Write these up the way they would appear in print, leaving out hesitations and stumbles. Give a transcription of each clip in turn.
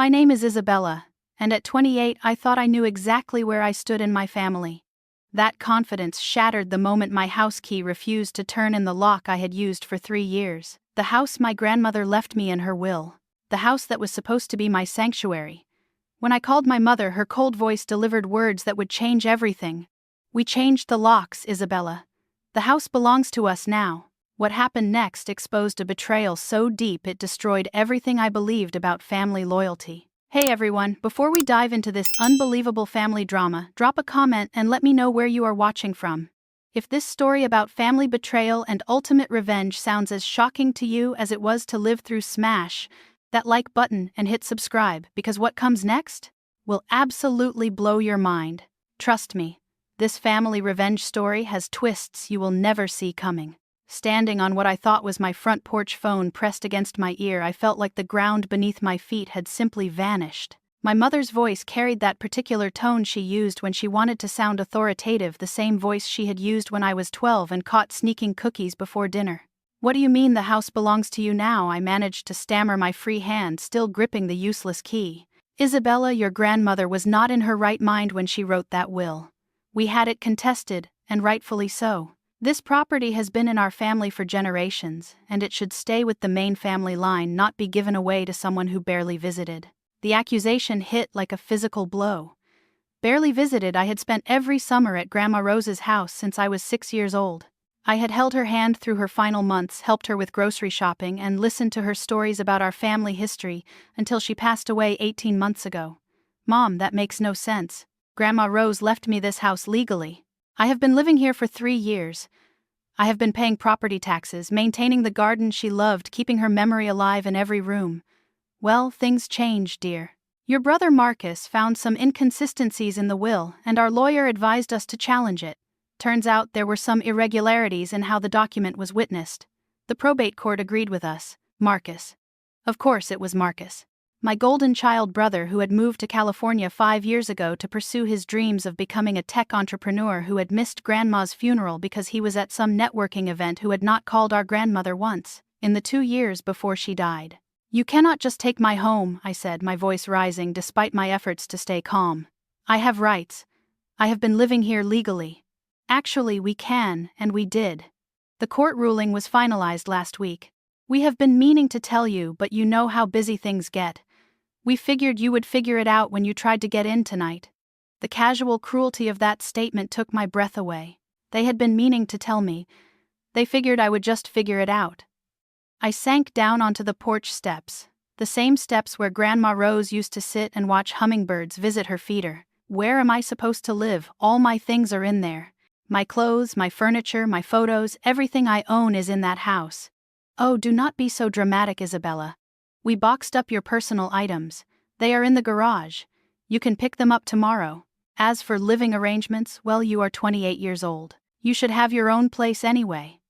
My name is Isabella, and at 28 I thought I knew exactly where I stood in my family. That confidence shattered the moment my house key refused to turn in the lock I had used for 3 years. The house my grandmother left me in her will. The house that was supposed to be my sanctuary. When I called my mother, her cold voice delivered words that would change everything. We changed the locks, Isabella. The house belongs to us now. What happened next exposed a betrayal so deep it destroyed everything I believed about family loyalty. Hey everyone, before we dive into this unbelievable family drama, drop a comment and let me know where you are watching from. If this story about family betrayal and ultimate revenge sounds as shocking to you as it was to live through, smash that like button and hit subscribe, because what comes next will absolutely blow your mind. Trust me, this family revenge story has twists you will never see coming. Standing on what I thought was my front porch, phone pressed against my ear, I felt like the ground beneath my feet had simply vanished. My mother's voice carried that particular tone she used when she wanted to sound authoritative, the same voice she had used when I was 12 and caught sneaking cookies before dinner. "What do you mean the house belongs to you now?" I managed to stammer, my free hand still gripping the useless key. "Isabella, your grandmother was not in her right mind when she wrote that will. We had it contested, and rightfully so. This property has been in our family for generations, and it should stay with the main family line, not be given away to someone who barely visited." The accusation hit like a physical blow. Barely visited, I had spent every summer at Grandma Rose's house since I was 6 years old. I had held her hand through her final months, helped her with grocery shopping, and listened to her stories about our family history until she passed away 18 months ago. "Mom, that makes no sense. Grandma Rose left me this house legally. I have been living here for 3 years. I have been paying property taxes, maintaining the garden she loved, keeping her memory alive in every room." "Well, things change, dear. Your brother Marcus found some inconsistencies in the will, and our lawyer advised us to challenge it. Turns out there were some irregularities in how the document was witnessed. The probate court agreed with us." Marcus. Of course it was Marcus. My golden child brother who had moved to California 5 years ago to pursue his dreams of becoming a tech entrepreneur, who had missed Grandma's funeral because he was at some networking event, who had not called our grandmother once in the 2 years before she died. "You cannot just take my home," I said, my voice rising despite my efforts to stay calm. "I have rights. I have been living here legally." "Actually, we can, and we did. The court ruling was finalized last week. We have been meaning to tell you, but you know how busy things get. We figured you would figure it out when you tried to get in tonight." The casual cruelty of that statement took my breath away. They had been meaning to tell me. They figured I would just figure it out. I sank down onto the porch steps, the same steps where Grandma Rose used to sit and watch hummingbirds visit her feeder. Where am I supposed to live? All my things are in there. My clothes, my furniture, my photos, everything I own is in that house. "Oh, do not be so dramatic, Isabella. We boxed up your personal items. They are in the garage. You can pick them up tomorrow. As for living arrangements, well, you are 28 years old. You should have your own place anyway."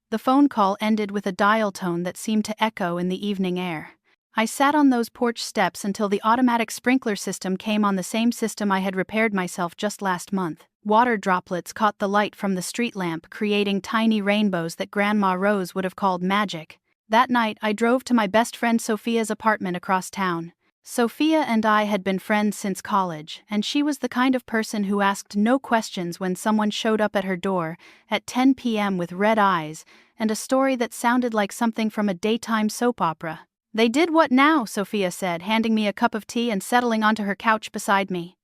The phone call ended with a dial tone that seemed to echo in the evening air. I sat on those porch steps until the automatic sprinkler system came on, the same system I had repaired myself just last month. Water droplets caught the light from the street lamp, creating tiny rainbows that Grandma Rose would have called magic. That night, I drove to my best friend Sophia's apartment across town. Sophia and I had been friends since college, and she was the kind of person who asked no questions when someone showed up at her door at 10 p.m. with red eyes and a story that sounded like something from a daytime soap opera. "They did what now?" Sophia said, handing me a cup of tea and settling onto her couch beside me.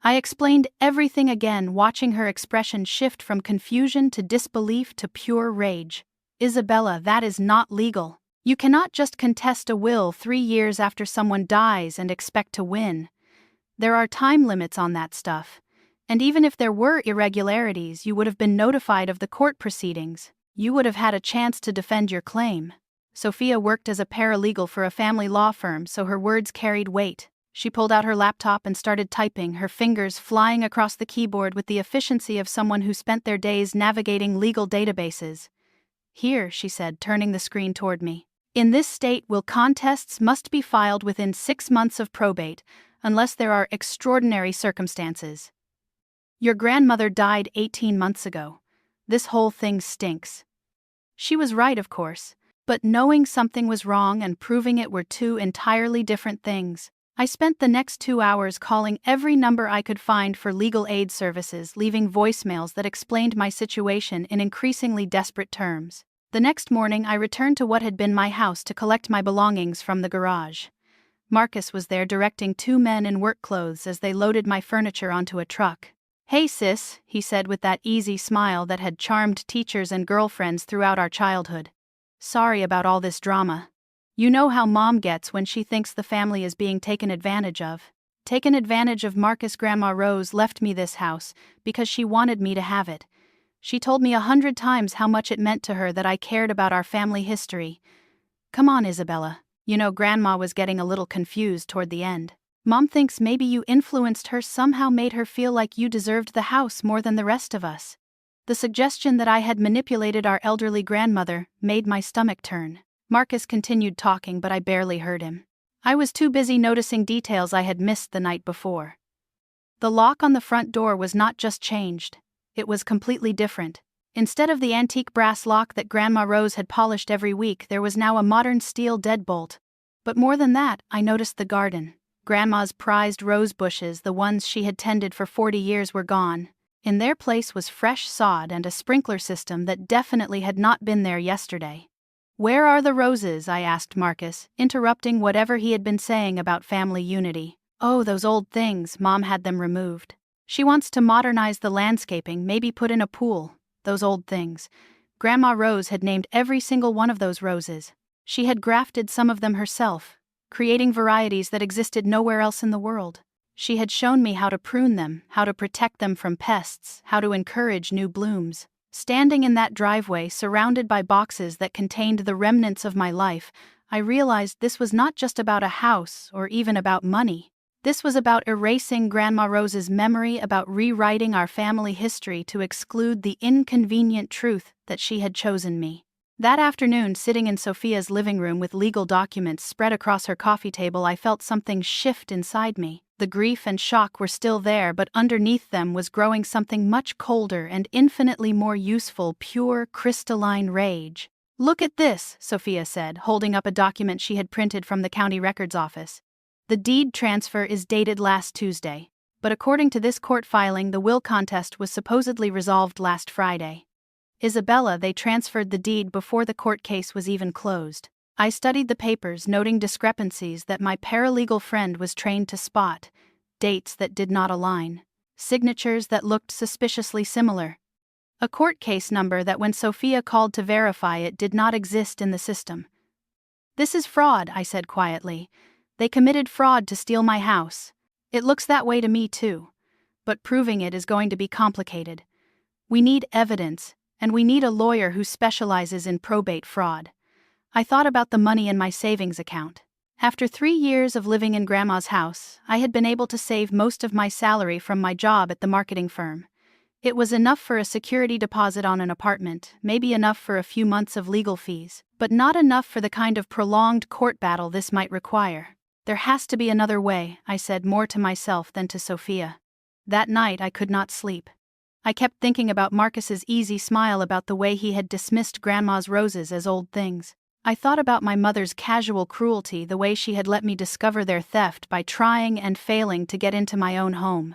I explained everything again, watching her expression shift from confusion to disbelief to pure rage. "Isabella, that is not legal. You cannot just contest a will 3 years after someone dies and expect to win. There are time limits on that stuff. And even if there were irregularities, you would have been notified of the court proceedings. You would have had a chance to defend your claim." Sophia worked as a paralegal for a family law firm, so her words carried weight. She pulled out her laptop and started typing, her fingers flying across the keyboard with the efficiency of someone who spent their days navigating legal databases. "Here," she said, turning the screen toward me. "In this state, will contests must be filed within 6 months of probate, unless there are extraordinary circumstances. Your grandmother died 18 months ago. This whole thing stinks." She was right, of course, but knowing something was wrong and proving it were two entirely different things. I spent the next 2 hours calling every number I could find for legal aid services, leaving voicemails that explained my situation in increasingly desperate terms. The next morning, I returned to what had been my house to collect my belongings from the garage. Marcus was there directing two men in work clothes as they loaded my furniture onto a truck. "Hey sis," he said with that easy smile that had charmed teachers and girlfriends throughout our childhood. "Sorry about all this drama. You know how mom gets when she thinks the family is being taken advantage of." Taken advantage of. Marcus. Grandma Rose left me this house because she wanted me to have it. She told me 100 times how much it meant to her that I cared about our family history. "Come on, Isabella." Grandma was getting a little confused toward the end. "Mom thinks maybe you influenced her, somehow made her feel like you deserved the house more than the rest of us." The suggestion that I had manipulated our elderly grandmother made my stomach turn. Marcus continued talking, but I barely heard him. I was too busy noticing details I had missed the night before. The lock on the front door was not just changed, it was completely different. Instead of the antique brass lock that Grandma Rose had polished every week, there was now a modern steel deadbolt. But more than that, I noticed the garden. Grandma's prized rose bushes, the ones she had tended for 40 years, were gone. In their place was fresh sod and a sprinkler system that definitely had not been there yesterday. "Where are the roses?" I asked Marcus, interrupting whatever he had been saying about family unity. "Oh, those old things, Mom had them removed. She wants to modernize the landscaping, maybe put in a pool. Those old things." Grandma Rose had named every single one of those roses. She had grafted some of them herself, creating varieties that existed nowhere else in the world. She had shown me how to prune them, how to protect them from pests, how to encourage new blooms. Standing in that driveway, surrounded by boxes that contained the remnants of my life, I realized this was not just about a house or even about money. This was about erasing Grandma Rose's memory, about rewriting our family history to exclude the inconvenient truth that she had chosen me. That afternoon, sitting in Sophia's living room with legal documents spread across her coffee table, I felt something shift inside me. The grief and shock were still there, but underneath them was growing something much colder and infinitely more useful: pure, crystalline rage. "Look at this," Sophia said, holding up a document she had printed from the county records office. "The deed transfer is dated last Tuesday, but according to this court filing, the will contest was supposedly resolved last Friday. Isabella, they transferred the deed before the court case was even closed." I studied the papers, noting discrepancies that my paralegal friend was trained to spot, dates that did not align, signatures that looked suspiciously similar, a court case number that, when Sophia called to verify it, did not exist in the system. "This is fraud," I said quietly. "They committed fraud to steal my house." "It looks that way to me too. But proving it is going to be complicated. We need evidence, and we need a lawyer who specializes in probate fraud." I thought about the money in my savings account. After 3 years of living in Grandma's house, I had been able to save most of my salary from my job at the marketing firm. It was enough for a security deposit on an apartment, maybe enough for a few months of legal fees, but not enough for the kind of prolonged court battle this might require. "There has to be another way," I said, more to myself than to Sophia. That night I could not sleep. I kept thinking about Marcus's easy smile, about the way he had dismissed Grandma's roses as old things. I thought about my mother's casual cruelty, the way she had let me discover their theft by trying and failing to get into my own home.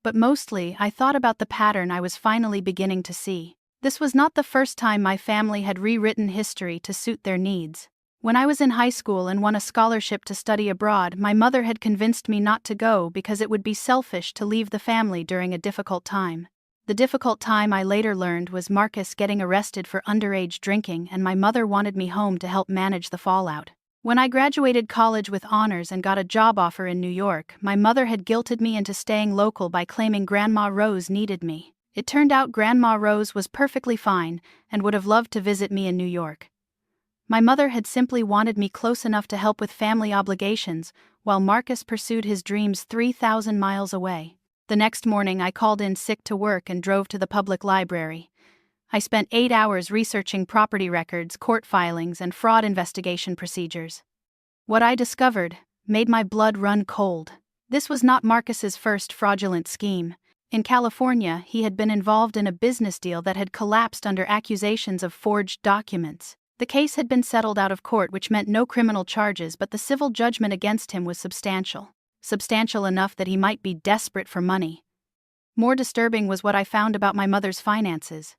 But mostly, I thought about the pattern I was finally beginning to see. This was not the first time my family had rewritten history to suit their needs. When I was in high school and won a scholarship to study abroad, my mother had convinced me not to go because it would be selfish to leave the family during a difficult time. The difficult time, I later learned, was Marcus getting arrested for underage drinking, and my mother wanted me home to help manage the fallout. When I graduated college with honors and got a job offer in New York, my mother had guilted me into staying local by claiming Grandma Rose needed me. It turned out Grandma Rose was perfectly fine and would have loved to visit me in New York. My mother had simply wanted me close enough to help with family obligations, while Marcus pursued his dreams 3,000 miles away. The next morning I called in sick to work and drove to the public library. I spent 8 hours researching property records, court filings, and fraud investigation procedures. What I discovered made my blood run cold. This was not Marcus's first fraudulent scheme. In California, he had been involved in a business deal that had collapsed under accusations of forged documents. The case had been settled out of court, which meant no criminal charges, but the civil judgment against him was substantial. substantial enough that he might be desperate for money. More disturbing was what I found about my mother's finances.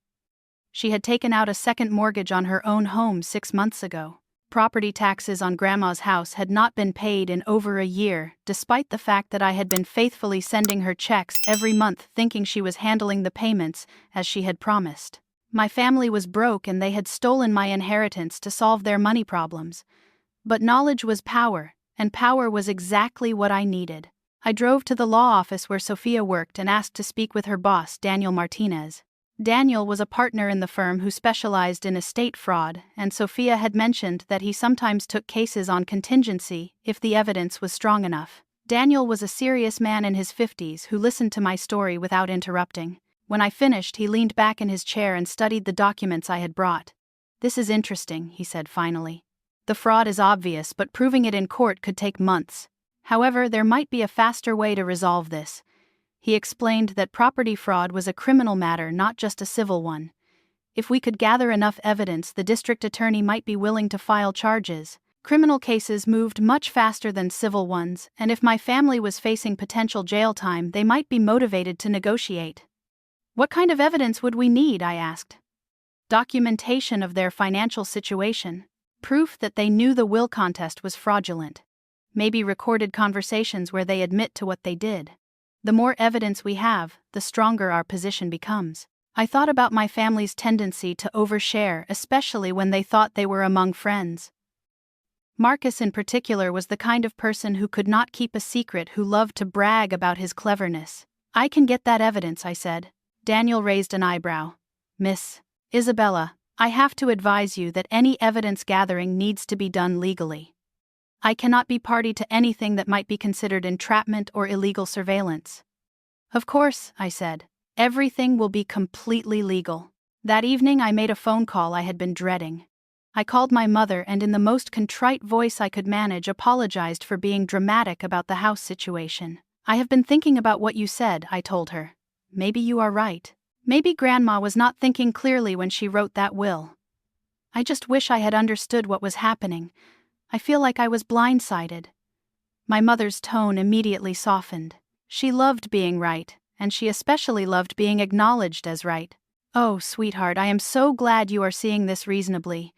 She had taken out a second mortgage on her own home 6 months ago. Property taxes on Grandma's house had not been paid in over a year, despite the fact that I had been faithfully sending her checks every month, thinking she was handling the payments as she had promised. My family was broke and they had stolen my inheritance to solve their money problems. But knowledge was power, and power was exactly what I needed. I drove to the law office where Sophia worked and asked to speak with her boss, Daniel Martinez. Daniel was a partner in the firm who specialized in estate fraud, and Sophia had mentioned that he sometimes took cases on contingency if the evidence was strong enough. Daniel was a serious man in his 50s who listened to my story without interrupting. When I finished, he leaned back in his chair and studied the documents I had brought. "This is interesting," he said finally. "The fraud is obvious, but proving it in court could take months. However, there might be a faster way to resolve this." He explained that property fraud was a criminal matter, not just a civil one. If we could gather enough evidence, the district attorney might be willing to file charges. Criminal cases moved much faster than civil ones, and if my family was facing potential jail time, they might be motivated to negotiate. "What kind of evidence would we need?" I asked. "Documentation of their financial situation. Proof that they knew the will contest was fraudulent. Maybe recorded conversations where they admit to what they did. The more evidence we have, the stronger our position becomes." I thought about my family's tendency to overshare, especially when they thought they were among friends. Marcus in particular was the kind of person who could not keep a secret, who loved to brag about his cleverness. "I can get that evidence," I said. Daniel raised an eyebrow. "Miss Isabella, I have to advise you that any evidence gathering needs to be done legally. I cannot be party to anything that might be considered entrapment or illegal surveillance." "Of course," I said. "Everything will be completely legal." That evening I made a phone call I had been dreading. I called my mother and in the most contrite voice I could manage apologized for being dramatic about the house situation. "I have been thinking about what you said," I told her. "Maybe you are right. Maybe Grandma was not thinking clearly when she wrote that will. I just wish I had understood what was happening. I feel like I was blindsided." My mother's tone immediately softened. She loved being right, and she especially loved being acknowledged as right. "Oh, sweetheart, I am so glad you are seeing this reasonably.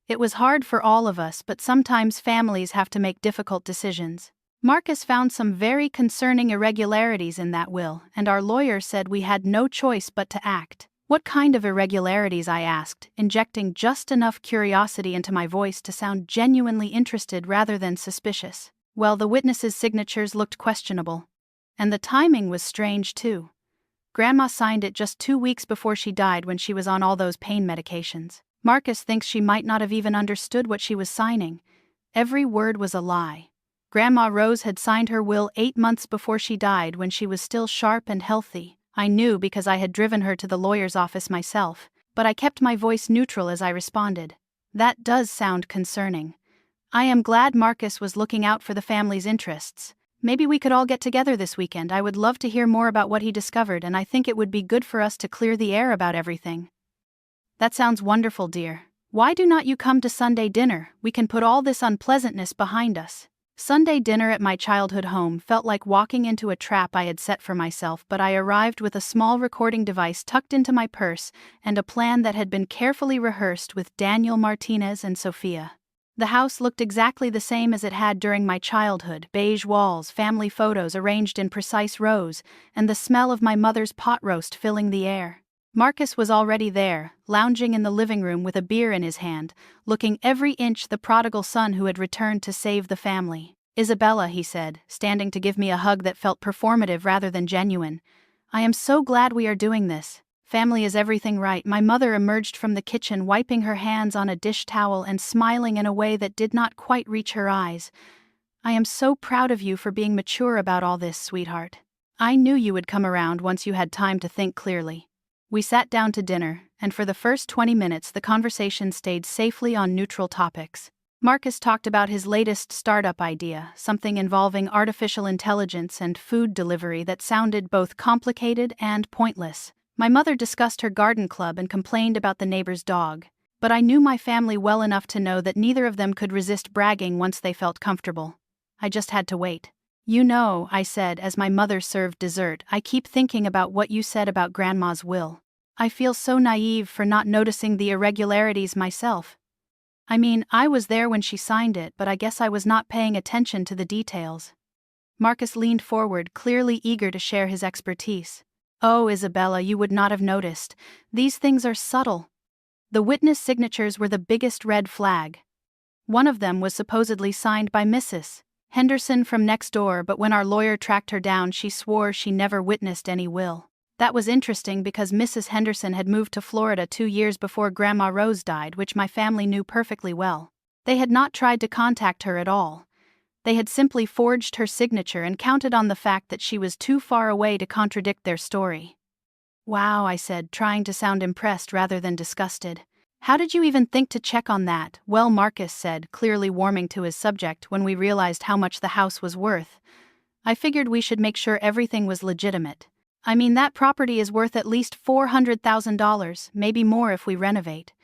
It was hard for all of us, but sometimes families have to make difficult decisions. Marcus found some very concerning irregularities in that will, and our lawyer said we had no choice but to act." "What kind of irregularities?" I asked, injecting just enough curiosity into my voice to sound genuinely interested rather than suspicious. "Well, the witnesses' signatures looked questionable. And the timing was strange too. Grandma signed it just 2 weeks before she died when she was on all those pain medications. Marcus thinks she might not have even understood what she was signing. Every word was a lie. Grandma Rose had signed her will 8 months before she died when she was still sharp and healthy. I knew because I had driven her to the lawyer's office myself, but I kept my voice neutral as I responded. "That does sound concerning. I am glad Marcus was looking out for the family's interests. Maybe we could all get together this weekend. I would love to hear more about what he discovered, and I think it would be good for us to clear the air about everything." "That sounds wonderful, dear. Why do not you come to Sunday dinner? We can put all this unpleasantness behind us." Sunday dinner at my childhood home felt like walking into a trap I had set for myself, but I arrived with a small recording device tucked into my purse and a plan that had been carefully rehearsed with Daniel Martinez and Sophia. The house looked exactly the same as it had during my childhood: beige walls, family photos arranged in precise rows, and the smell of my mother's pot roast filling the air. Marcus was already there, lounging in the living room with a beer in his hand, looking every inch the prodigal son who had returned to save the family. "Isabella," he said, standing to give me a hug that felt performative rather than genuine. "I am so glad we are doing this. Family is everything, right?" My mother emerged from the kitchen, wiping her hands on a dish towel and smiling in a way that did not quite reach her eyes. "I am so proud of you for being mature about all this, sweetheart. I knew you would come around once you had time to think clearly." We sat down to dinner, and for the first 20 minutes the conversation stayed safely on neutral topics. Marcus talked about his latest startup idea, something involving artificial intelligence and food delivery that sounded both complicated and pointless. My mother discussed her garden club and complained about the neighbor's dog, but I knew my family well enough to know that neither of them could resist bragging once they felt comfortable. I just had to wait. You know, I said as my mother served dessert, I keep thinking about what you said about Grandma's will. I feel so naive for not noticing the irregularities myself. I mean, I was there when she signed it, but I guess I was not paying attention to the details. Marcus leaned forward, clearly eager to share his expertise. Oh, Isabella, you would not have noticed. These things are subtle. The witness signatures were the biggest red flag. One of them was supposedly signed by Mrs. Henderson from next door, but when our lawyer tracked her down, she swore she never witnessed any will. That was interesting because Mrs. Henderson had moved to Florida 2 years before Grandma Rose died, which my family knew perfectly well. They had not tried to contact her at all. They had simply forged her signature and counted on the fact that she was too far away to contradict their story. Wow, I said, trying to sound impressed rather than disgusted. How did you even think to check on that? Well, Marcus said, clearly warming to his subject when we realized how much the house was worth. I figured we should make sure everything was legitimate. I mean, that property is worth at least $400,000, maybe more if we renovate.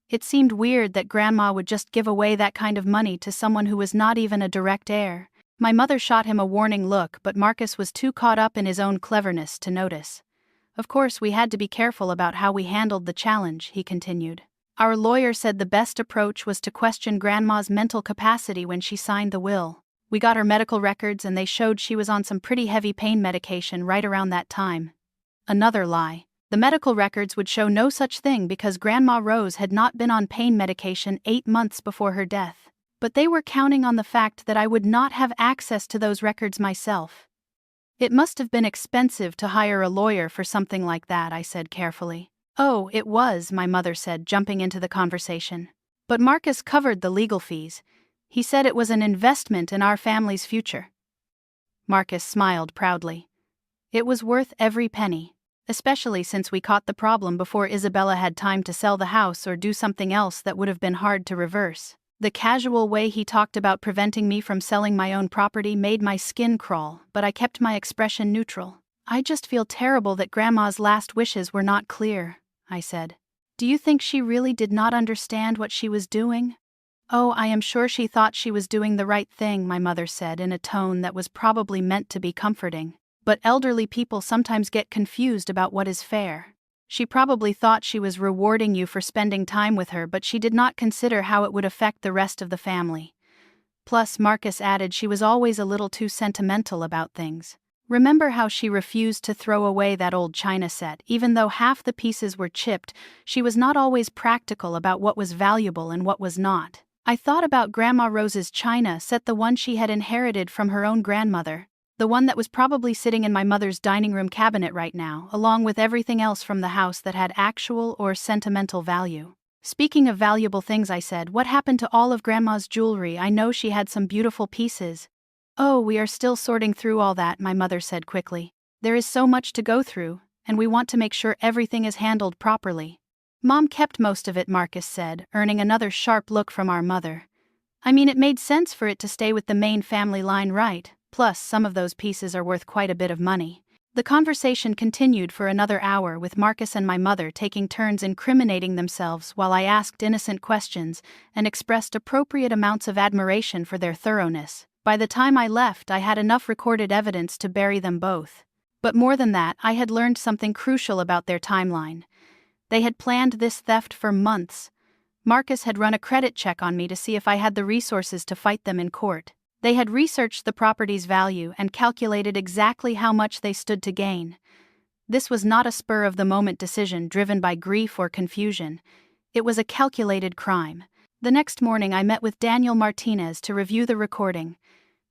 It seemed weird that Grandma would just give away that kind of money to someone who was not even a direct heir. My mother shot him a warning look, but Marcus was too caught up in his own cleverness to notice. Of course, we had to be careful about how we handled the challenge, he continued. Our lawyer said the best approach was to question Grandma's mental capacity when she signed the will. We got her medical records and they showed she was on some pretty heavy pain medication right around that time. Another lie. The medical records would show no such thing because Grandma Rose had not been on pain medication 8 months before her death. But they were counting on the fact that I would not have access to those records myself. It must have been expensive to hire a lawyer for something like that, I said carefully. Oh, it was, my mother said, jumping into the conversation. But Marcus covered the legal fees. He said it was an investment in our family's future. Marcus smiled proudly. It was worth every penny, especially since we caught the problem before Isabella had time to sell the house or do something else that would have been hard to reverse. The casual way he talked about preventing me from selling my own property made my skin crawl, but I kept my expression neutral. I just feel terrible that Grandma's last wishes were not clear, I said. Do you think she really did not understand what she was doing? Oh, I am sure she thought she was doing the right thing, my mother said in a tone that was probably meant to be comforting. But elderly people sometimes get confused about what is fair. She probably thought she was rewarding you for spending time with her, but she did not consider how it would affect the rest of the family. Plus, Marcus added, she was always a little too sentimental about things. Remember how she refused to throw away that old china set? Even though half the pieces were chipped, she was not always practical about what was valuable and what was not. I thought about Grandma Rose's china set, the one she had inherited from her own grandmother, the one that was probably sitting in my mother's dining room cabinet right now, along with everything else from the house that had actual or sentimental value. Speaking of valuable things, I said, what happened to all of Grandma's jewelry? I know she had some beautiful pieces. Oh, we are still sorting through all that, my mother said quickly. There is so much to go through, and we want to make sure everything is handled properly. Mom kept most of it, Marcus said, earning another sharp look from our mother. I mean, it made sense for it to stay with the main family line, right? Plus, some of those pieces are worth quite a bit of money. The conversation continued for another hour, with Marcus and my mother taking turns incriminating themselves while I asked innocent questions and expressed appropriate amounts of admiration for their thoroughness. By the time I left, I had enough recorded evidence to bury them both. But more than that, I had learned something crucial about their timeline. They had planned this theft for months. Marcus had run a credit check on me to see if I had the resources to fight them in court. They had researched the property's value and calculated exactly how much they stood to gain. This was not a spur-of-the-moment decision driven by grief or confusion. It was a calculated crime. The next morning I met with Daniel Martinez to review the recording.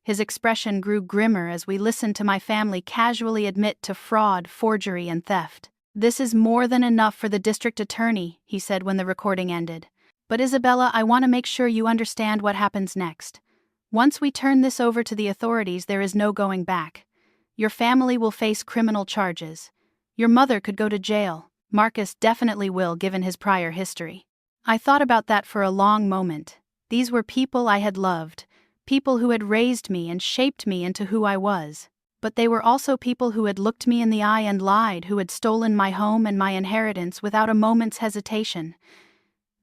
His expression grew grimmer as we listened to my family casually admit to fraud, forgery, and theft. This is more than enough for the district attorney, he said when the recording ended. But Isabella, I want to make sure you understand what happens next. Once we turn this over to the authorities, there is no going back. Your family will face criminal charges. Your mother could go to jail. Marcus definitely will, given his prior history. I thought about that for a long moment. These were people I had loved, people who had raised me and shaped me into who I was. But they were also people who had looked me in the eye and lied, who had stolen my home and my inheritance without a moment's hesitation.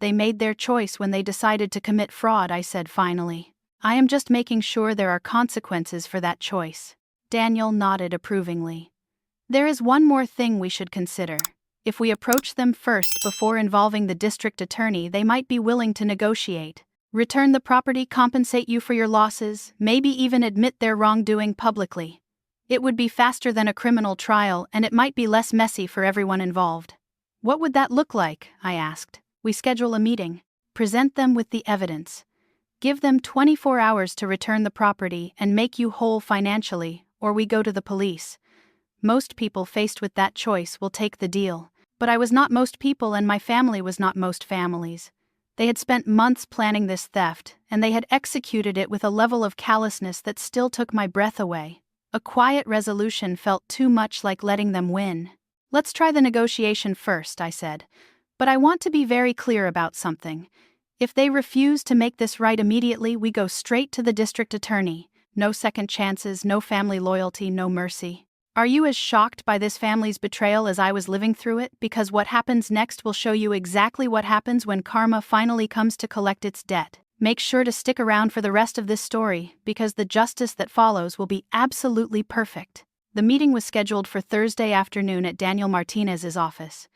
They made their choice when they decided to commit fraud, I said finally. I am just making sure there are consequences for that choice. Daniel nodded approvingly. There is one more thing we should consider. If we approach them first before involving the district attorney, they might be willing to negotiate. Return the property, compensate you for your losses, maybe even admit their wrongdoing publicly. It would be faster than a criminal trial, and it might be less messy for everyone involved. What would that look like? I asked. We schedule a meeting. Present them with the evidence. Give them 24 hours to return the property and make you whole financially, or we go to the police. Most people faced with that choice will take the deal, but I was not most people and my family was not most families. They had spent months planning this theft, and they had executed it with a level of callousness that still took my breath away. A quiet resolution felt too much like letting them win. Let's try the negotiation first, I said. But I want to be very clear about something. If they refuse to make this right immediately, we go straight to the district attorney. No second chances, no family loyalty, no mercy. Are you as shocked by this family's betrayal as I was living through it? Because what happens next will show you exactly what happens when karma finally comes to collect its debt. Make sure to stick around for the rest of this story, because the justice that follows will be absolutely perfect. The meeting was scheduled for Thursday afternoon at Daniel Martinez's office.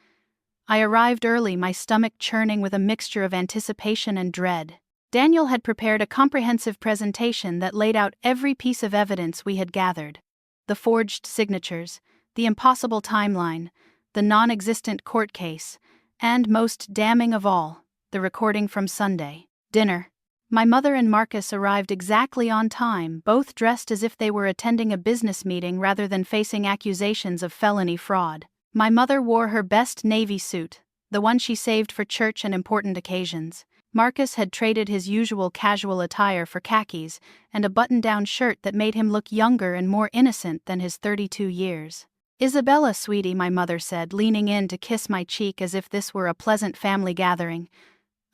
I arrived early, my stomach churning with a mixture of anticipation and dread. Daniel had prepared a comprehensive presentation that laid out every piece of evidence we had gathered. The forged signatures, the impossible timeline, the non-existent court case, and most damning of all, the recording from Sunday. Dinner. My mother and Marcus arrived exactly on time, both dressed as if they were attending a business meeting rather than facing accusations of felony fraud. My mother wore her best navy suit, the one she saved for church and important occasions. Marcus had traded his usual casual attire for khakis and a button-down shirt that made him look younger and more innocent than his 32 years. "Isabella, sweetie," my mother said, leaning in to kiss my cheek as if this were a pleasant family gathering.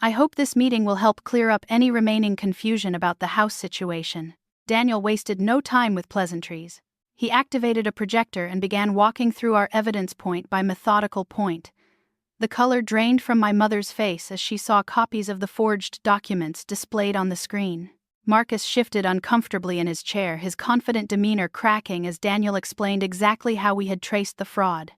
"I hope this meeting will help clear up any remaining confusion about the house situation." Daniel wasted no time with pleasantries. He activated a projector and began walking through our evidence point by methodical point. The color drained from my mother's face as she saw copies of the forged documents displayed on the screen. Marcus shifted uncomfortably in his chair, his confident demeanor cracking as Daniel explained exactly how we had traced the fraud.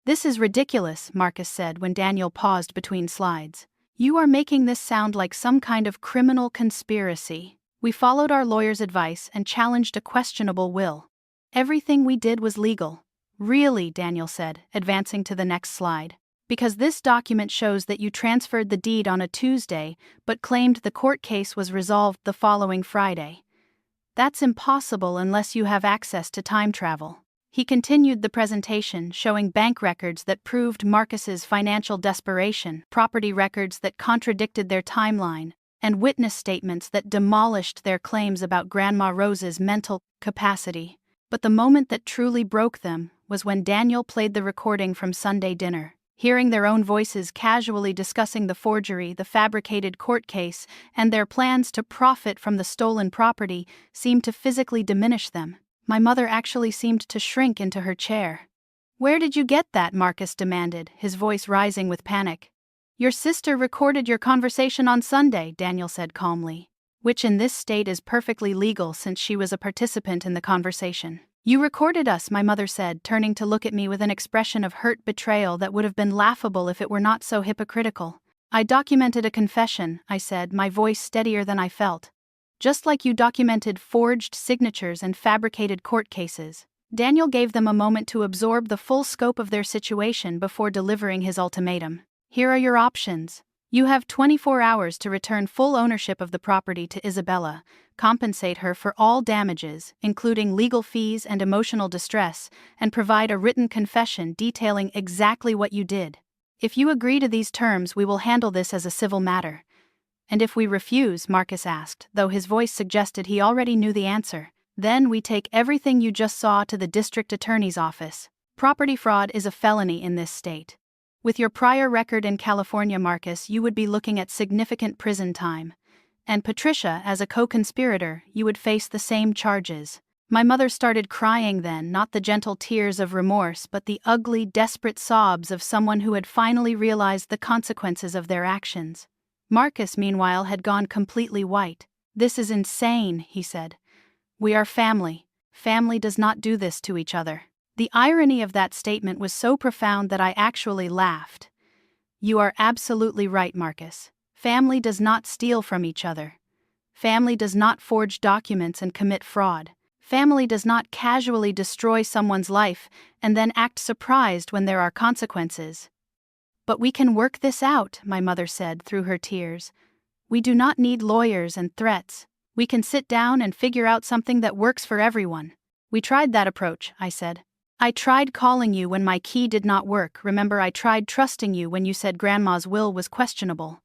"This is ridiculous," Marcus said when Daniel paused between slides. "You are making this sound like some kind of criminal conspiracy. We followed our lawyer's advice and challenged a questionable will. Everything we did was legal." "Really?" Daniel said, advancing to the next slide. "Because this document shows that you transferred the deed on a Tuesday, but claimed the court case was resolved the following Friday. That's impossible unless you have access to time travel." He continued the presentation, showing bank records that proved Marcus's financial desperation, property records that contradicted their timeline, and witness statements that demolished their claims about Grandma Rose's mental capacity. But the moment that truly broke them was when Daniel played the recording from Sunday dinner. Hearing their own voices casually discussing the forgery, the fabricated court case, and their plans to profit from the stolen property seemed to physically diminish them. My mother actually seemed to shrink into her chair. "Where did you get that?" Marcus demanded, his voice rising with panic. "Your sister recorded your conversation on Sunday," Daniel said calmly, "which in this state is perfectly legal since she was a participant in the conversation." "You recorded us," my mother said, turning to look at me with an expression of hurt betrayal that would have been laughable if it were not so hypocritical. "I documented a confession," I said, my voice steadier than I felt. "Just like you documented forged signatures and fabricated court cases." Daniel gave them a moment to absorb the full scope of their situation before delivering his ultimatum. "Here are your options. You have 24 hours to return full ownership of the property to Isabella, compensate her for all damages, including legal fees and emotional distress, and provide a written confession detailing exactly what you did. If you agree to these terms, we will handle this as a civil matter." "And if we refuse?" Marcus asked, though his voice suggested he already knew the answer. "Then we take everything you just saw to the district attorney's office. Property fraud is a felony in this state. With your prior record in California, Marcus, you would be looking at significant prison time. And Patricia, as a co-conspirator, you would face the same charges." My mother started crying then, not the gentle tears of remorse but the ugly, desperate sobs of someone who had finally realized the consequences of their actions. Marcus, meanwhile, had gone completely white. "This is insane," he said. "We are family. Family does not do this to each other." The irony of that statement was so profound that I actually laughed. "You are absolutely right, Marcus. Family does not steal from each other. Family does not forge documents and commit fraud. Family does not casually destroy someone's life and then act surprised when there are consequences." "But we can work this out," my mother said through her tears. "We do not need lawyers and threats. We can sit down and figure out something that works for everyone." "We tried that approach," I said. "I tried calling you when my key did not work. Remember, I tried trusting you when you said Grandma's will was questionable.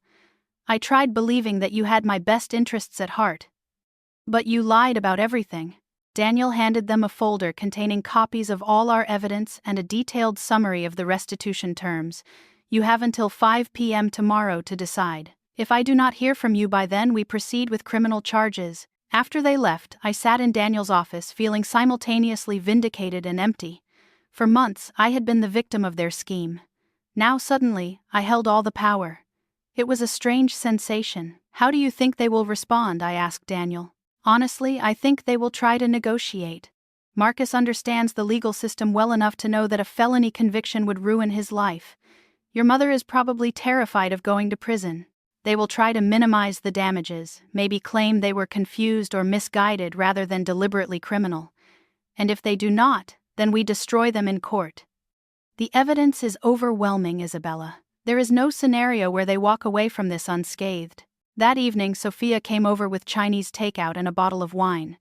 I tried believing that you had my best interests at heart. But you lied about everything." Daniel handed them a folder containing copies of all our evidence and a detailed summary of the restitution terms. "You have until 5 p.m. tomorrow to decide. If I do not hear from you by then, we proceed with criminal charges." After they left, I sat in Daniel's office feeling simultaneously vindicated and empty. For months, I had been the victim of their scheme. Now suddenly, I held all the power. It was a strange sensation. "How do you think they will respond?" I asked Daniel. "Honestly, I think they will try to negotiate. Marcus understands the legal system well enough to know that a felony conviction would ruin his life. Your mother is probably terrified of going to prison. They will try to minimize the damages, maybe claim they were confused or misguided rather than deliberately criminal. And if they do not, then we destroy them in court. The evidence is overwhelming, Isabella. There is no scenario where they walk away from this unscathed." That evening, Sophia came over with Chinese takeout and a bottle of wine.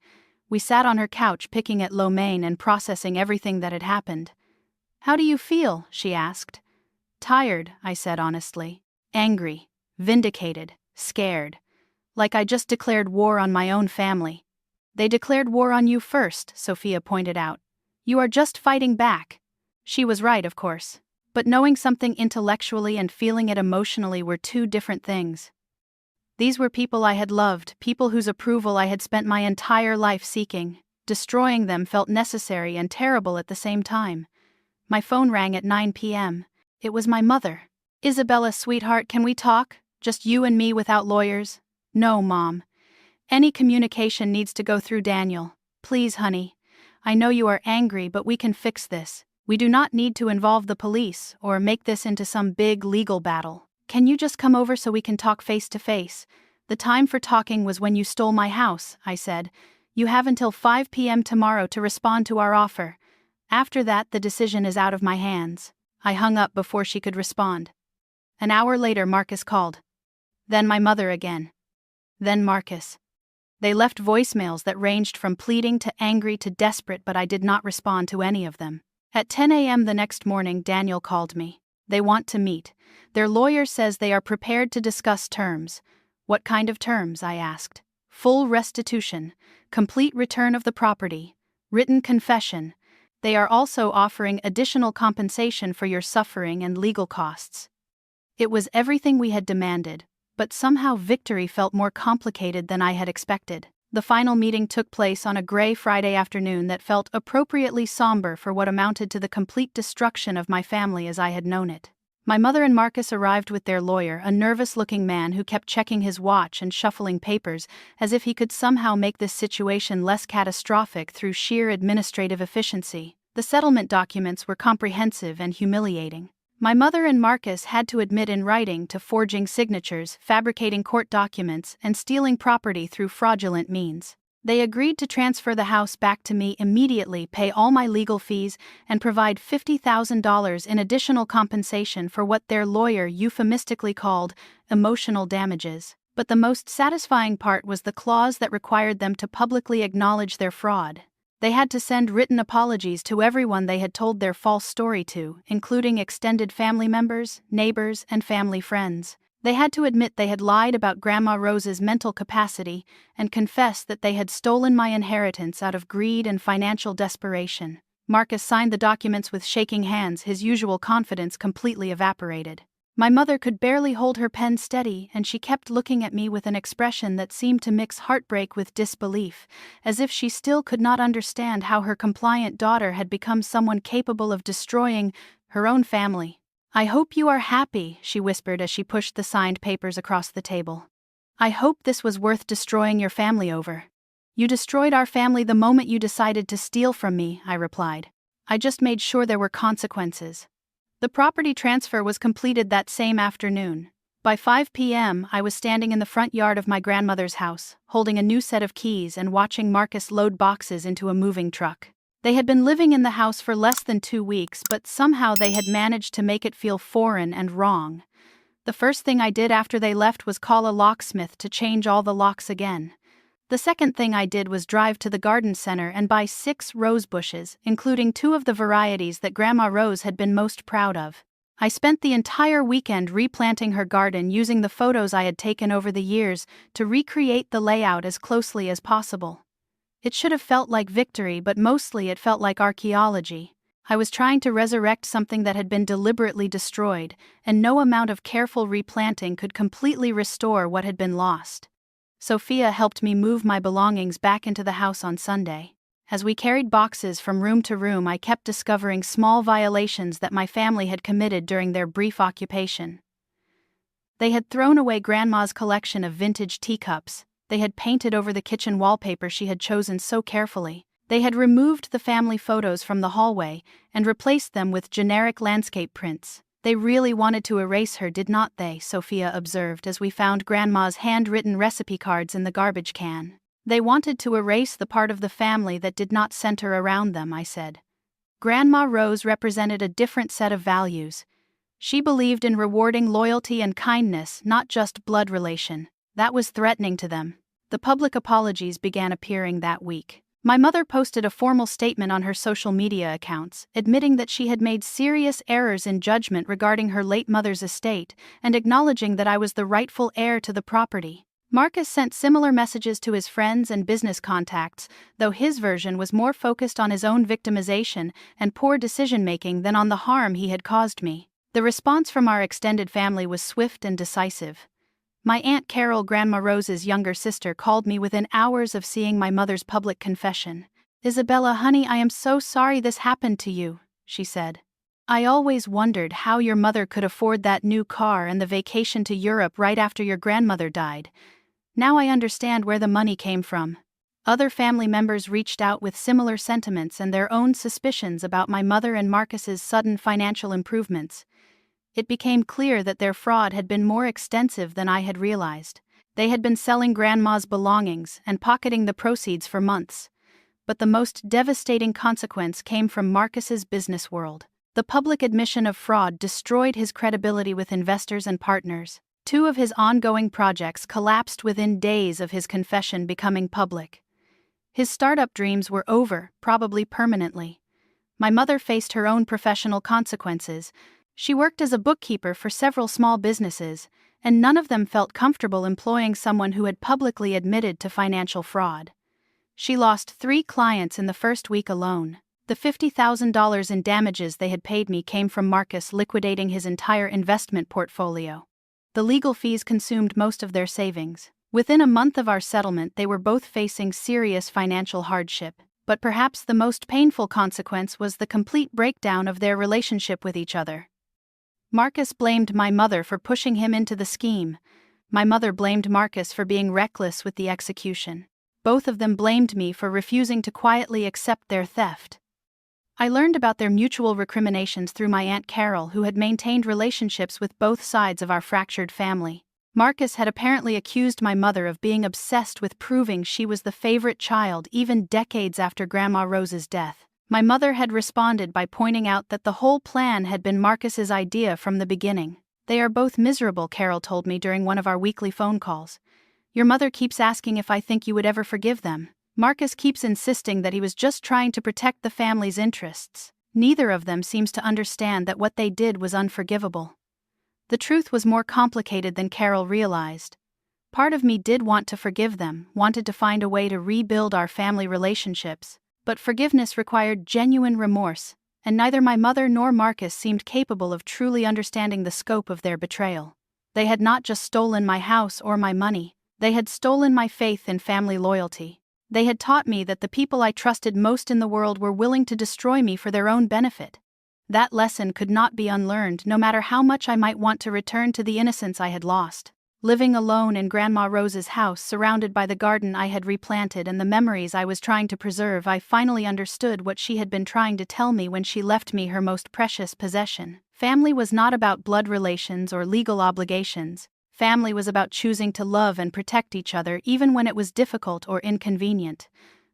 We sat on her couch picking at lo mein and processing everything that had happened. "How do you feel?" she asked. "Tired," I said honestly. "Angry, vindicated, scared. Like I just declared war on my own family." "They declared war on you first," Sophia pointed out. "You are just fighting back." She was right, of course. But knowing something intellectually and feeling it emotionally were two different things. These were people I had loved, people whose approval I had spent my entire life seeking. Destroying them felt necessary and terrible at the same time. My phone rang at 9 p.m. It was my mother. "Isabella, sweetheart, can we talk? Just you and me without lawyers?" "No, Mom. Any communication needs to go through Daniel. Please, honey. I know you are angry, but we can fix this. We do not need to involve the police or make this into some big legal battle. Can you just come over so we can talk face to face? The time for talking was when you stole my house," I said. "You have until 5 p.m. tomorrow to respond to our offer. After that, the decision is out of my hands." I hung up before she could respond. An hour later, Marcus called. Then my mother again. Then Marcus. They left voicemails that ranged from pleading to angry to desperate, but I did not respond to any of them. At 10 a.m. the next morning, Daniel called me. They want to meet. Their lawyer says they are prepared to discuss terms. "What kind of terms?" I asked. "Full restitution, complete return of the property, written confession. They are also offering additional compensation for your suffering and legal costs." It was everything we had demanded, but somehow victory felt more complicated than I had expected. The final meeting took place on a gray Friday afternoon that felt appropriately somber for what amounted to the complete destruction of my family as I had known it. My mother and Marcus arrived with their lawyer, a nervous-looking man who kept checking his watch and shuffling papers, as if he could somehow make this situation less catastrophic through sheer administrative efficiency. The settlement documents were comprehensive and humiliating. My mother and Marcus had to admit in writing to forging signatures, fabricating court documents, and stealing property through fraudulent means. They agreed to transfer the house back to me immediately, pay all my legal fees, and provide $50,000 in additional compensation for what their lawyer euphemistically called emotional damages. But the most satisfying part was the clause that required them to publicly acknowledge their fraud. They had to send written apologies to everyone they had told their false story to, including extended family members, neighbors, and family friends. They had to admit they had lied about Grandma Rose's mental capacity and confess that they had stolen my inheritance out of greed and financial desperation. Marcus signed the documents with shaking hands, his usual confidence completely evaporated. My mother could barely hold her pen steady, and she kept looking at me with an expression that seemed to mix heartbreak with disbelief, as if she still could not understand how her compliant daughter had become someone capable of destroying her own family. "I hope you are happy," she whispered as she pushed the signed papers across the table. I hope this was worth destroying your family over. You destroyed our family the moment you decided to steal from me, I replied. I just made sure there were consequences. The property transfer was completed that same afternoon. By 5 p.m., I was standing in the front yard of my grandmother's house, holding a new set of keys and watching Marcus load boxes into a moving truck. They had been living in the house for less than 2 weeks, but somehow they had managed to make it feel foreign and wrong. The first thing I did after they left was call a locksmith to change all the locks again. The second thing I did was drive to the garden center and buy 6 rose bushes, including 2 of the varieties that Grandma Rose had been most proud of. I spent the entire weekend replanting her garden using the photos I had taken over the years to recreate the layout as closely as possible. It should have felt like victory, but mostly it felt like archaeology. I was trying to resurrect something that had been deliberately destroyed, and no amount of careful replanting could completely restore what had been lost. Sophia helped me move my belongings back into the house on Sunday. As we carried boxes from room to room, I kept discovering small violations that my family had committed during their brief occupation. They had thrown away Grandma's collection of vintage teacups. They had painted over the kitchen wallpaper she had chosen so carefully. They had removed the family photos from the hallway and replaced them with generic landscape prints. They really wanted to erase her, did not they? Sophia observed as we found Grandma's handwritten recipe cards in the garbage can. They wanted to erase the part of the family that did not center around them, I said. Grandma Rose represented a different set of values. She believed in rewarding loyalty and kindness, not just blood relation. That was threatening to them. The public apologies began appearing that week. My mother posted a formal statement on her social media accounts, admitting that she had made serious errors in judgment regarding her late mother's estate and acknowledging that I was the rightful heir to the property. Marcus sent similar messages to his friends and business contacts, though his version was more focused on his own victimization and poor decision-making than on the harm he had caused me. The response from our extended family was swift and decisive. My Aunt Carol, Grandma Rose's younger sister, called me within hours of seeing my mother's public confession. "Isabella, honey, I am so sorry this happened to you," she said. "I always wondered how your mother could afford that new car and the vacation to Europe right after your grandmother died. Now I understand where the money came from." Other family members reached out with similar sentiments and their own suspicions about my mother and Marcus's sudden financial improvements. It became clear that their fraud had been more extensive than I had realized. They had been selling Grandma's belongings and pocketing the proceeds for months. But the most devastating consequence came from Marcus's business world. The public admission of fraud destroyed his credibility with investors and partners. 2 of his ongoing projects collapsed within days of his confession becoming public. His startup dreams were over, probably permanently. My mother faced her own professional consequences. She worked as a bookkeeper for several small businesses, and none of them felt comfortable employing someone who had publicly admitted to financial fraud. She lost 3 clients in the first week alone. The $50,000 in damages they had paid me came from Marcus liquidating his entire investment portfolio. The legal fees consumed most of their savings. Within a month of our settlement, they were both facing serious financial hardship, but perhaps the most painful consequence was the complete breakdown of their relationship with each other. Marcus blamed my mother for pushing him into the scheme. My mother blamed Marcus for being reckless with the execution. Both of them blamed me for refusing to quietly accept their theft. I learned about their mutual recriminations through my Aunt Carol, who had maintained relationships with both sides of our fractured family. Marcus had apparently accused my mother of being obsessed with proving she was the favorite child even decades after Grandma Rose's death. My mother had responded by pointing out that the whole plan had been Marcus's idea from the beginning. "They are both miserable," Carol told me during one of our weekly phone calls. "Your mother keeps asking if I think you would ever forgive them. Marcus keeps insisting that he was just trying to protect the family's interests. Neither of them seems to understand that what they did was unforgivable." The truth was more complicated than Carol realized. Part of me did want to forgive them, wanted to find a way to rebuild our family relationships. But forgiveness required genuine remorse, and neither my mother nor Marcus seemed capable of truly understanding the scope of their betrayal. They had not just stolen my house or my money, they had stolen my faith in family loyalty. They had taught me that the people I trusted most in the world were willing to destroy me for their own benefit. That lesson could not be unlearned, no matter how much I might want to return to the innocence I had lost. Living alone in Grandma Rose's house, surrounded by the garden I had replanted and the memories I was trying to preserve, I finally understood what she had been trying to tell me when she left me her most precious possession. Family was not about blood relations or legal obligations. Family was about choosing to love and protect each other even when it was difficult or inconvenient.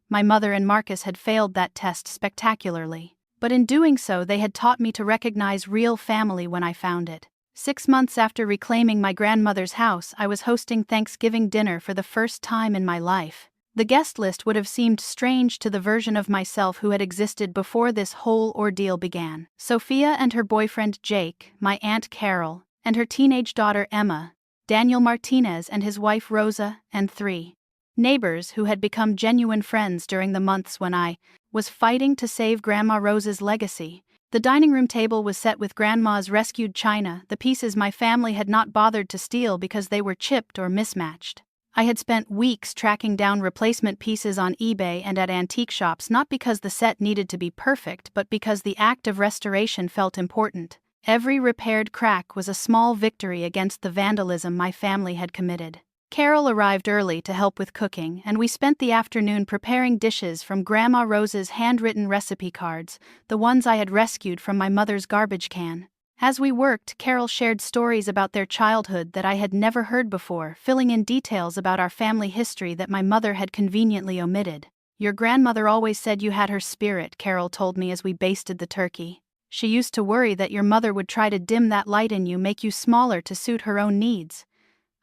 My mother and Marcus had failed that test spectacularly. But in doing so, they had taught me to recognize real family when I found it. 6 months after reclaiming my grandmother's house, I was hosting Thanksgiving dinner for the first time in my life. The guest list would have seemed strange to the version of myself who had existed before this whole ordeal began. Sophia and her boyfriend Jake, my Aunt Carol, and her teenage daughter Emma, Daniel Martinez and his wife Rosa, and 3 neighbors who had become genuine friends during the months when I was fighting to save Grandma Rose's legacy. The dining room table was set with Grandma's rescued china, the pieces my family had not bothered to steal because they were chipped or mismatched. I had spent weeks tracking down replacement pieces on eBay and at antique shops, not because the set needed to be perfect but because the act of restoration felt important. Every repaired crack was a small victory against the vandalism my family had committed. Carol arrived early to help with cooking, and we spent the afternoon preparing dishes from Grandma Rose's handwritten recipe cards, the ones I had rescued from my mother's garbage can. As we worked, Carol shared stories about their childhood that I had never heard before, filling in details about our family history that my mother had conveniently omitted. "Your grandmother always said you had her spirit," Carol told me as we basted the turkey. "She used to worry that your mother would try to dim that light in you, make you smaller to suit her own needs.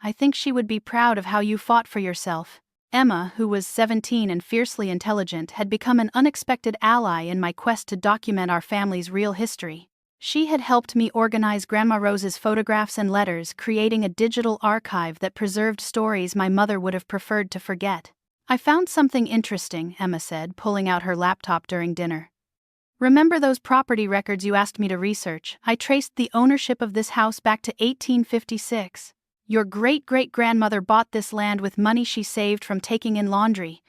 I think she would be proud of how you fought for yourself." Emma, who was 17 and fiercely intelligent, had become an unexpected ally in my quest to document our family's real history. She had helped me organize Grandma Rose's photographs and letters, creating a digital archive that preserved stories my mother would have preferred to forget. "I found something interesting," Emma said, pulling out her laptop during dinner. "Remember those property records you asked me to research? I traced the ownership of this house back to 1856. Your great-great-grandmother bought this land with money she saved from taking in laundry.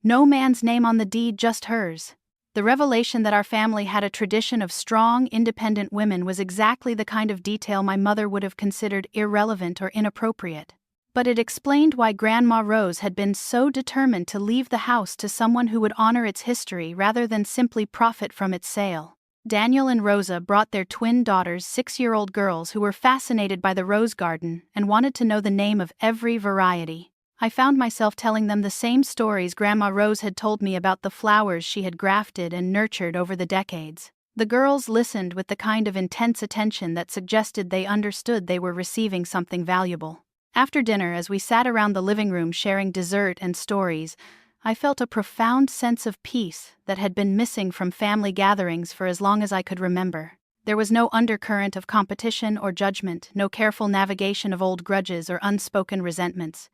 No man's name on the deed, just hers." The revelation that our family had a tradition of strong, independent women was exactly the kind of detail my mother would have considered irrelevant or inappropriate. But it explained why Grandma Rose had been so determined to leave the house to someone who would honor its history rather than simply profit from its sale. Daniel and Rosa brought their twin daughters, 6-year-old girls who were fascinated by the rose garden and wanted to know the name of every variety. I found myself telling them the same stories Grandma Rose had told me about the flowers she had grafted and nurtured over the decades. The girls listened with the kind of intense attention that suggested they understood they were receiving something valuable. After dinner, as we sat around the living room sharing dessert and stories, I felt a profound sense of peace that had been missing from family gatherings for as long as I could remember. There was no undercurrent of competition or judgment, no careful navigation of old grudges or unspoken resentments.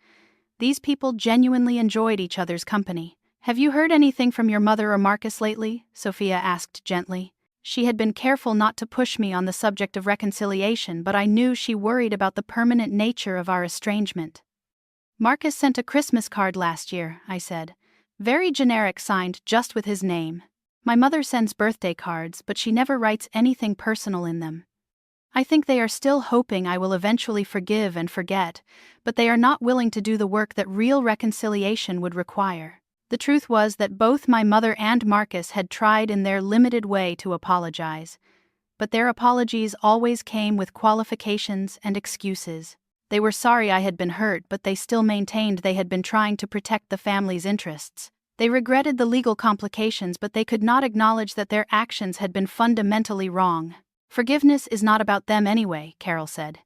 These people genuinely enjoyed each other's company. "Have you heard anything from your mother or Marcus lately?" Sophia asked gently. She had been careful not to push me on the subject of reconciliation, but I knew she worried about the permanent nature of our estrangement. "Marcus sent a Christmas card last year," I said. "Very generic, signed just with his name. My mother sends birthday cards, but she never writes anything personal in them. I think they are still hoping I will eventually forgive and forget, but they are not willing to do the work that real reconciliation would require." The truth was that both my mother and Marcus had tried in their limited way to apologize, but their apologies always came with qualifications and excuses. They were sorry I had been hurt, but they still maintained they had been trying to protect the family's interests. They regretted the legal complications, but they could not acknowledge that their actions had been fundamentally wrong. "Forgiveness is not about them anyway," Carol said.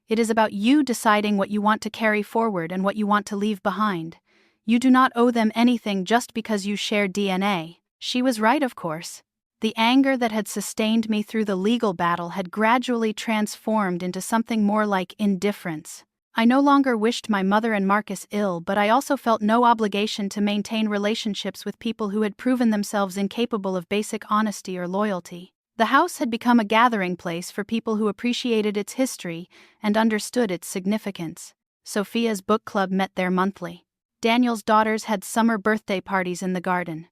"It is about you deciding what you want to carry forward and what you want to leave behind. You do not owe them anything just because you share DNA." She was right, of course. The anger that had sustained me through the legal battle had gradually transformed into something more like indifference. I no longer wished my mother and Marcus ill, but I also felt no obligation to maintain relationships with people who had proven themselves incapable of basic honesty or loyalty. The house had become a gathering place for people who appreciated its history and understood its significance. Sophia's book club met there monthly. Daniel's daughters had summer birthday parties in the garden.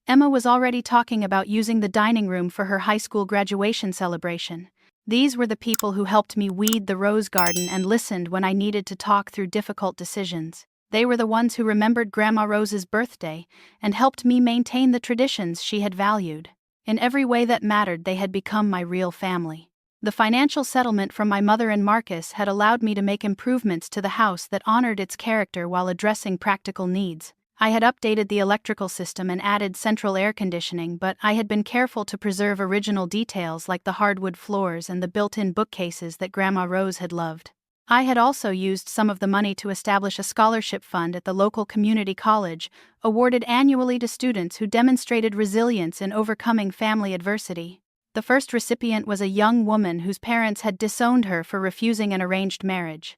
Emma was already talking about using the dining room for her high school graduation celebration. These were the people who helped me weed the rose garden and listened when I needed to talk through difficult decisions. They were the ones who remembered Grandma Rose's birthday and helped me maintain the traditions she had valued. In every way that mattered, they had become my real family. The financial settlement from my mother and Marcus had allowed me to make improvements to the house that honored its character while addressing practical needs. I had updated the electrical system and added central air conditioning, but I had been careful to preserve original details like the hardwood floors and the built-in bookcases that Grandma Rose had loved. I had also used some of the money to establish a scholarship fund at the local community college, awarded annually to students who demonstrated resilience in overcoming family adversity. The first recipient was a young woman whose parents had disowned her for refusing an arranged marriage.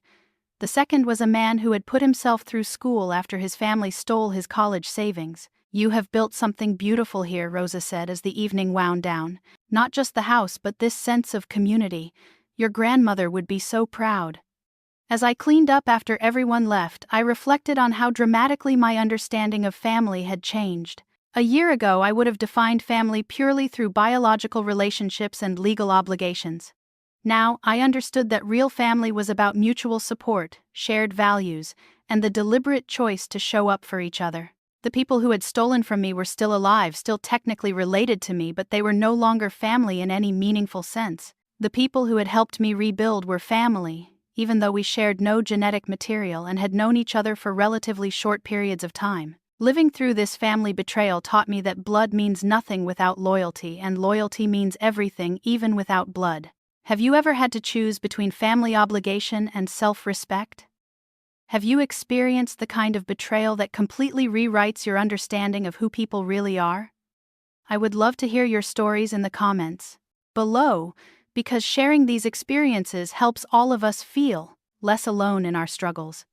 The second was a man who had put himself through school after his family stole his college savings. "You have built something beautiful here," Rosa said as the evening wound down. "Not just the house, but this sense of community. Your grandmother would be so proud." As I cleaned up after everyone left, I reflected on how dramatically my understanding of family had changed. A year ago, I would have defined family purely through biological relationships and legal obligations. Now, I understood that real family was about mutual support, shared values, and the deliberate choice to show up for each other. The people who had stolen from me were still alive, still technically related to me, but they were no longer family in any meaningful sense. The people who had helped me rebuild were family, even though we shared no genetic material and had known each other for relatively short periods of time. Living through this family betrayal taught me that blood means nothing without loyalty, and loyalty means everything even without blood. Have you ever had to choose between family obligation and self-respect? Have you experienced the kind of betrayal that completely rewrites your understanding of who people really are? I would love to hear your stories in the comments below, because sharing these experiences helps all of us feel less alone in our struggles.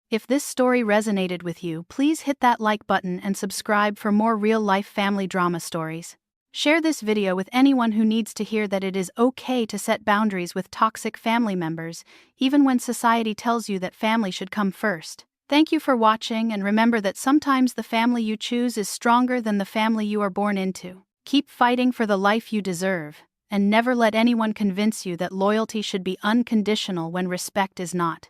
If this story resonated with you, please hit that like button and subscribe for more real-life family drama stories. Share this video with anyone who needs to hear that it is okay to set boundaries with toxic family members, even when society tells you that family should come first. Thank you for watching, and remember that sometimes the family you choose is stronger than the family you are born into. Keep fighting for the life you deserve, and never let anyone convince you that loyalty should be unconditional when respect is not.